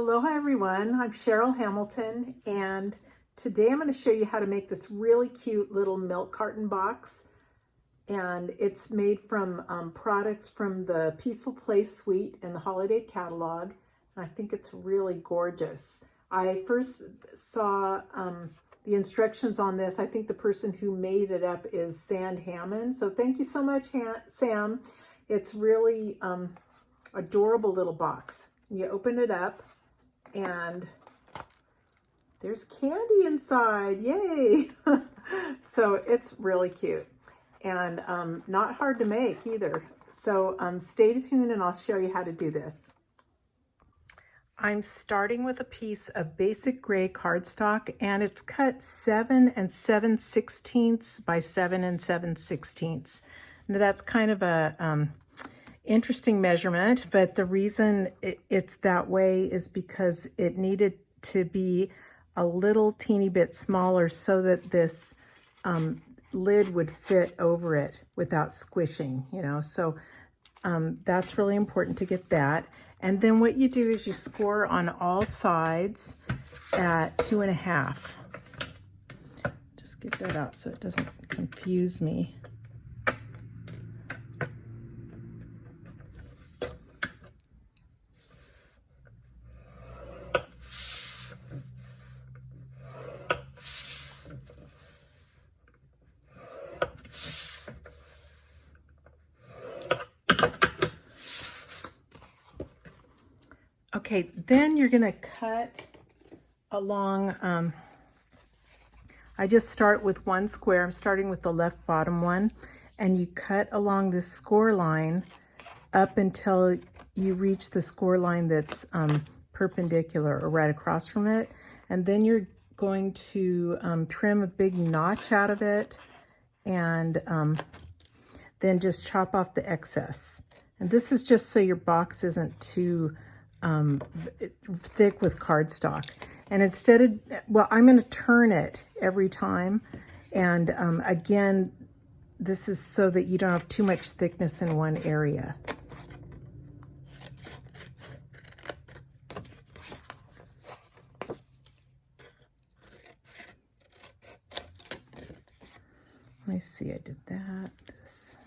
Aloha everyone, I'm Cheryl Hamilton, and today I'm going to show you how to make this really cute little milk carton box. And it's made from products from the Peaceful Place suite and the holiday catalog. And I think it's really gorgeous. I first saw the instructions on this. I think the person who made it up is Sand Hammond. So thank you so much, Sam. It's really adorable little box. You open it up and there's candy inside. Yay! So it's really cute and not hard to make either. So stay tuned and I'll show you how to do this. I'm starting with a piece of basic gray cardstock, and it's cut 7 7/16 by 7 7/16. Now that's kind of a interesting measurement, but the reason it's that way is because it needed to be a little teeny bit smaller so that this lid would fit over it without squishing, you know. So that's really important to get that. And then what you do is you score on all sides at 2.5. Just get that out so it doesn't confuse me. Okay, then you're going to cut along, I just start with one square. I'm starting with the left bottom one, and you cut along this score line up until you reach the score line that's perpendicular or right across from it. And then you're going to trim a big notch out of it and then just chop off the excess. And this is just so your box isn't too thick with cardstock. And instead of, well, I'm going to turn it every time. And again, this is so that you don't have too much thickness in one area. Let me see, I did that. This.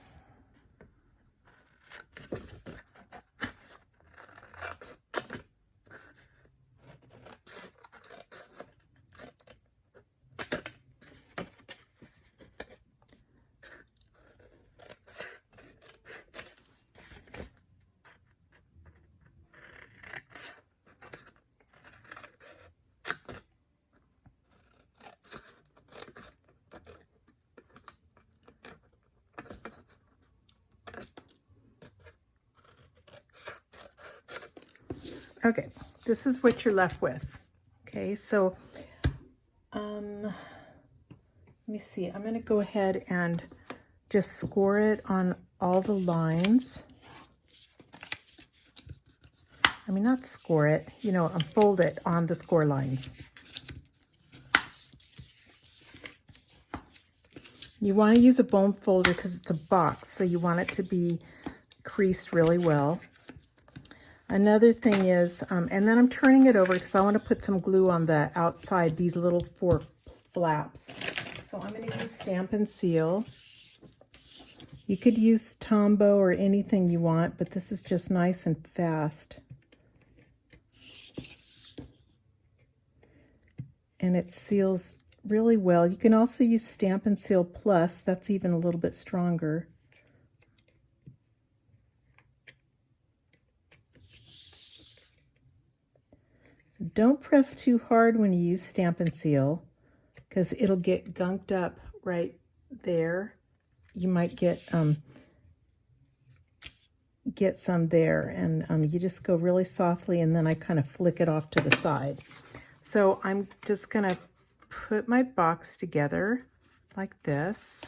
Okay, this is what you're left with. Okay, so let me see. I'm going to go ahead and just score it on all the lines. I mean, not score it, you know, unfold it on the score lines. You want to use a bone folder because it's a box, so you want it to be creased really well. Another thing is, and then I'm turning it over because I want to put some glue on the outside, these little 4 flaps. So I'm going to use Stampin' Seal. You could use Tombow or anything you want, but this is just nice and fast. And it seals really well. You can also use Stampin' Seal Plus. That's even a little bit stronger. Don't press too hard when you use Stampin' Seal because it'll get gunked up right there. You might get some there, and you just go really softly, and then I kind of flick it off to the side. So I'm just going to put my box together like this.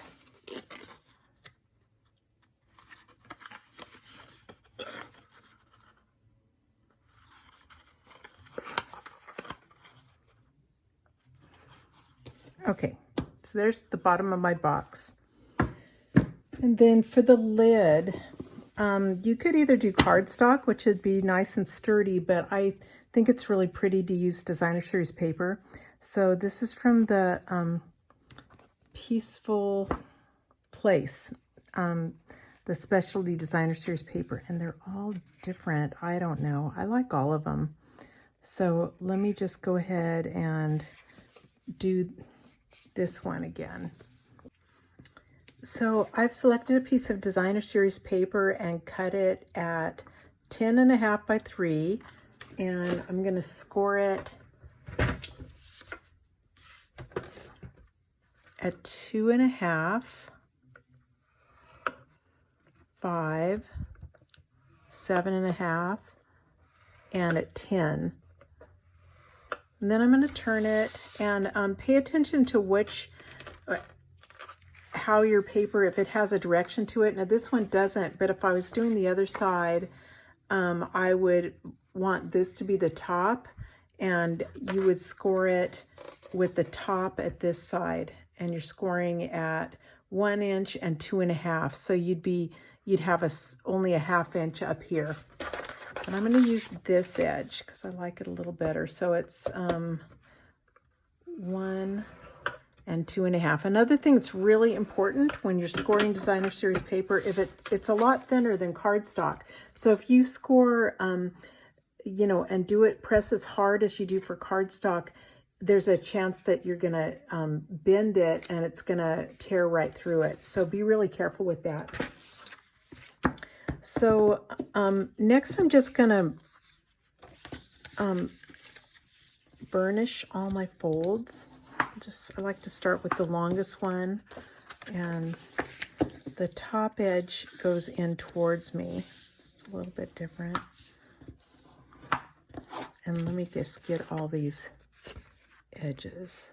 Okay, so there's the bottom of my box. And then for the lid, you could either do cardstock, which would be nice and sturdy, but I think it's really pretty to use designer series paper. So this is from the Peaceful Place, the specialty designer series paper, and they're all different. I don't know. I like all of them. So let me just go ahead and do this one again. So I've selected a piece of designer series paper and cut it at 10.5 by 3, and I'm going to score it at 2.5, 5, 7.5, and at 10. And then I'm going to turn it and pay attention to how your paper, if it has a direction to it. Now this one doesn't, but if I was doing the other side, I would want this to be the top, and you would score it with the top at this side, and you're scoring at 1 inch and 2.5. So you'd have only a 1/2 inch up here. And I'm going to use this edge because I like it a little better. So it's 1 and 2.5. Another thing that's really important when you're scoring designer series paper, if it's a lot thinner than cardstock. So if you score, you know, and press as hard as you do for cardstock, there's a chance that you're going to bend it and it's going to tear right through it. So be really careful with that. So next I'm just going to burnish all my folds. I like to start with the longest one, and the top edge goes in towards me. It's a little bit different. And let me just get all these edges.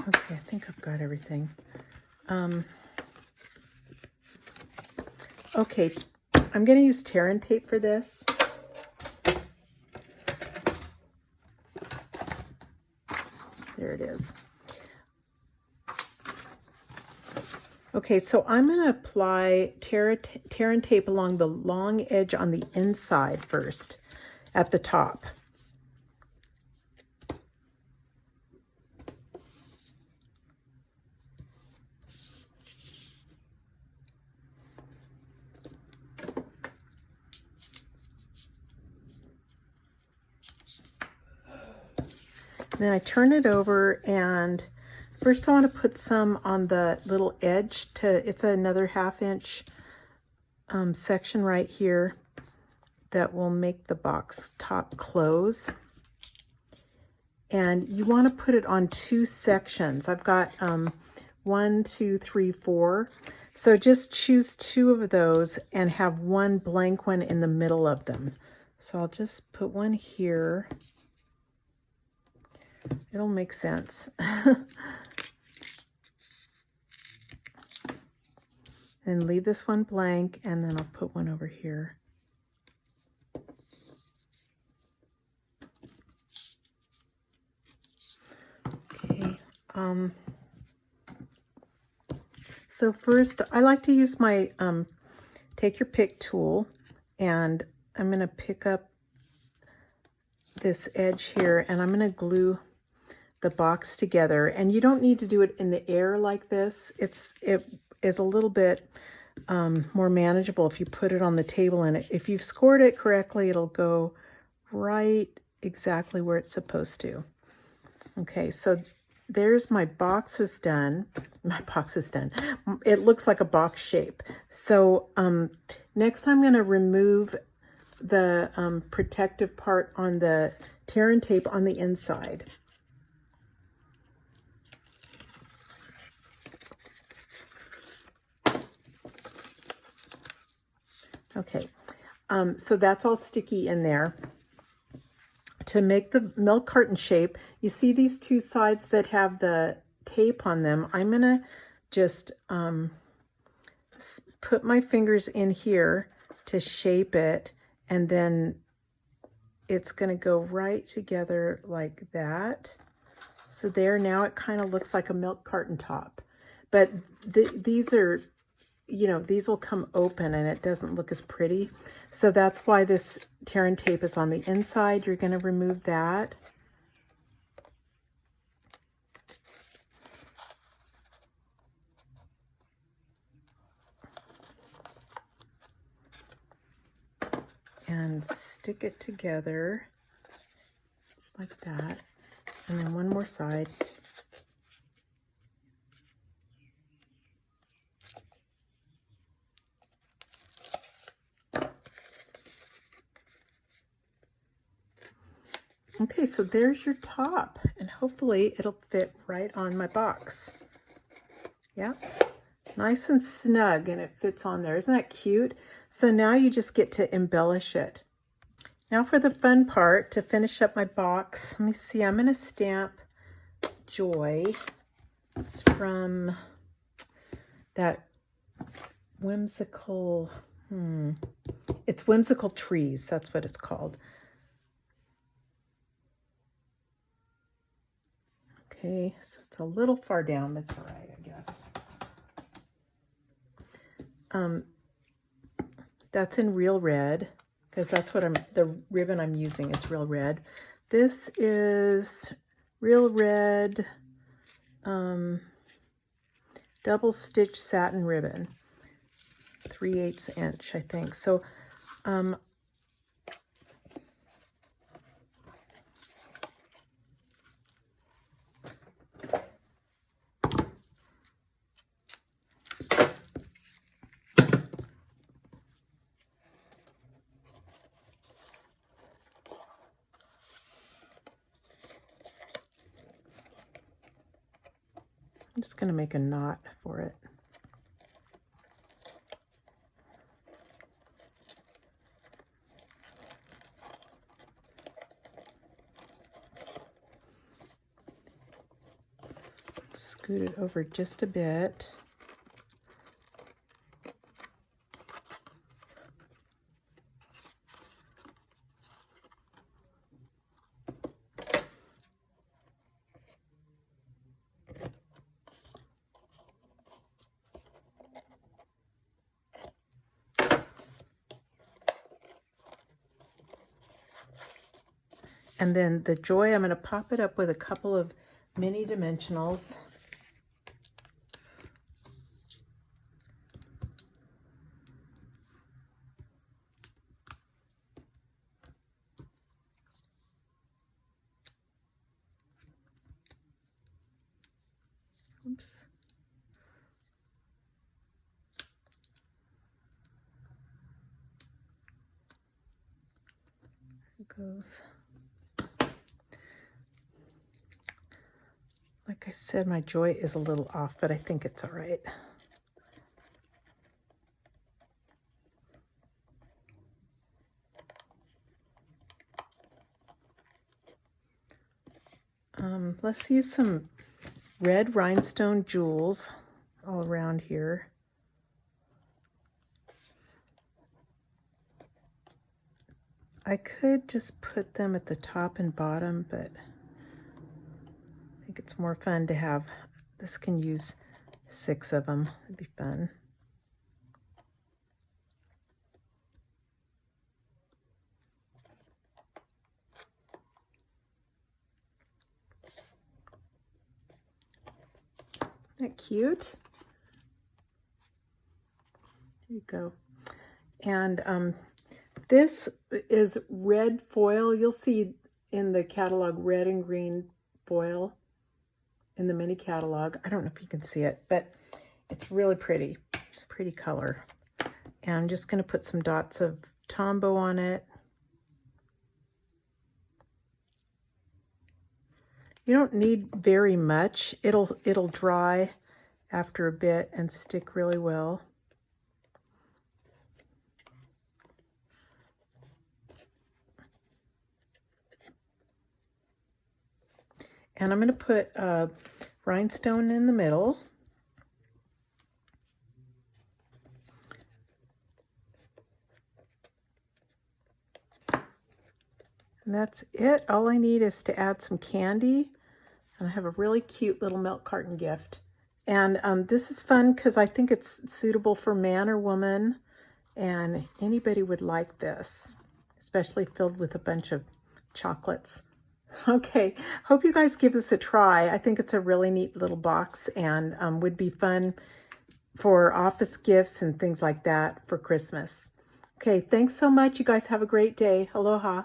Okay, I think I've got everything. Okay, I'm going to use tear and tape for this. There it is. Okay, so I'm going to apply tear and tape along the long edge on the inside first at the top. Then I turn it over, and first I want to put some on the little edge it's another 1/2 inch section right here that will make the box top close. And you want to put it on 2 sections. I've got 1, 2, 3, 4. So just choose 2 of those and have 1 blank one in the middle of them. So I'll just put one here. It'll make sense. And leave this one blank, and then I'll put one over here. Okay. So first, I like to use my take your pick tool, and I'm going to pick up this edge here, and I'm going to glue the box together. And you don't need to do it in the air like this. It is a little bit more manageable if you put it on the table, and if you've scored it correctly, it'll go right exactly where it's supposed to. Okay, so there's my box is done. My box is done. It looks like a box shape. So next I'm going to remove the protective part on the tear and tape on the inside. Okay, so that's all sticky in there. To make the milk carton shape, you see these 2 sides that have the tape on them, I'm going to just put my fingers in here to shape it, and then it's going to go right together like that. So there, now it kind of looks like a milk carton top. But these are, you know, these will come open and it doesn't look as pretty. So that's why this tear and tape is on the inside. You're going to remove that. And stick it together just like that. And then one more side. Okay, so there's your top, and hopefully it'll fit right on my box. Yeah, nice and snug, and it fits on there. Isn't that cute? So now you just get to embellish it. Now for the fun part, to finish up my box, let me see, I'm going to stamp Joy. It's from that Whimsical, it's Whimsical Trees, that's what it's called. Okay, so it's a little far down, that's all right, I guess. That's in real red, because that's what the ribbon I'm using is real red. This is real red double stitch satin ribbon, 3/8 inch, I think. So I'm just going to make a knot for it. Scoot it over just a bit. And then the Joy, I'm going to pop it up with a couple of mini dimensionals. Oops. There it goes. Like I said, my Joy is a little off, but I think it's all right. Let's use some red Rhinestone Jewels all around here. I could just put them at the top and bottom, but I think it's more fun to have, this can use 6 of them. It'd be fun. Isn't that cute? There you go. And this is red foil. You'll see in the catalog red and green foil in the mini catalog. I don't know if you can see it, but it's really pretty color. And I'm just going to put some dots of Tombow on it. You don't need very much. It'll dry after a bit and stick really well. And I'm going to put rhinestone in the middle. And that's it. All I need is to add some candy. And I have a really cute little milk carton gift. And this is fun because I think it's suitable for man or woman. And anybody would like this, especially filled with a bunch of chocolates. Okay, hope you guys give this a try. I think it's a really neat little box and would be fun for office gifts and things like that for Christmas. Okay, thanks so much. You guys have a great day. Aloha.